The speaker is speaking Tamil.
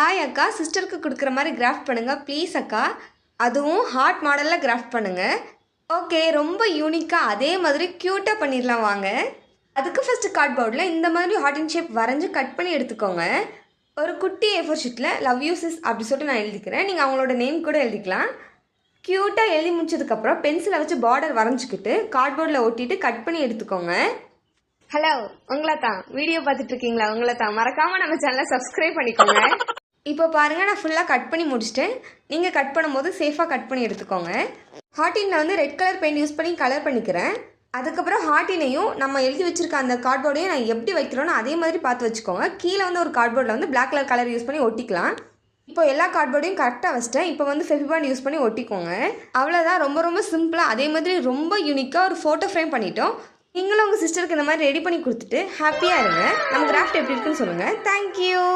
ஹாய் அக்கா, சிஸ்டருக்கு கொடுக்குற மாதிரி கிராஃப்ட் பண்ணுங்கள் ப்ளீஸ் அக்கா. அதுவும் ஹார்ட் மாடலில் கிராஃப்ட் பண்ணுங்கள். ஓகே, ரொம்ப யூனிக்காக அதே மாதிரி க்யூட்டாக பண்ணிடலாம் வாங்க. அதுக்கு ஃபஸ்ட்டு கார்ட்போர்டில் இந்த மாதிரி ஹார்ட் அண்ட் ஷேப் வரைஞ்சி கட் பண்ணி எடுத்துக்கோங்க. ஒரு குட்டி A4 ஷீட்டில் லவ் யூ சிஸ் அப்படி சொல்லிட்டு நான் எழுதிக்கிறேன். நீங்கள் அவங்களோட நேம் கூட எழுதிக்கலாம். க்யூட்டாக எழுதி முடிச்சதுக்கப்புறம் பென்சிலை வச்சு பார்டர் வரைஞ்சிக்கிட்டு கார்ட்போர்டில் ஒட்டிட்டு கட் பண்ணி எடுத்துக்கோங்க. ஹலோ, உங்களை தான் வீடியோ பார்த்துட்டு இருக்கீங்களா? உங்களை தான் மறக்காமல் நம்ம சேனலை சப்ஸ்கிரைப் பண்ணிக்கோங்க. இப்போ பாருங்கள், நான் ஃபுல்லாக கட் பண்ணி முடிச்சிட்டேன். நீங்கள் கட் பண்ணும்போது சேஃபாக கட் பண்ணி எடுத்துக்கோங்க. ஹார்டினில் வந்து ரெட் கலர் பெயிண்ட் யூஸ் பண்ணி கலர் பண்ணிக்கிறேன். அதுக்கப்புறம் ஹார்டினையும் நம்ம எழுதி வச்சுருக்க அந்த கார்ட்போர்டையும் நான் எப்படி வைக்கிறோன்னு அதே மாதிரி பார்த்து வச்சுக்கோங்க. கீழே வந்து ஒரு கார்ட்போர்டில் வந்து பிளாக் கலர் கலர் யூஸ் பண்ணி ஒட்டிக்கலாம். இப்போ எல்லா கார்ட்போர்டையும் கரெக்டாக வச்சிட்டேன். இப்போ வந்து ஃபெவிபாண்ட் யூஸ் பண்ணி ஒட்டிக்கோங்க. அவ்வளோதான், ரொம்ப ரொம்ப சிம்பிளாக அதே மாதிரி ரொம்ப யூனிக்காக ஒரு ஃபோட்டோ ஃப்ரேம் பண்ணிட்டோம். நீங்களும் உங்கள் சிஸ்டருக்கு இந்த மாதிரி ரெடி பண்ணி கொடுத்துட்டு ஹாப்பியாக இருங்க. நம்ம கிராஃப்ட் எப்படி இருக்குன்னு சொல்லுங்கள். தேங்க்யூ.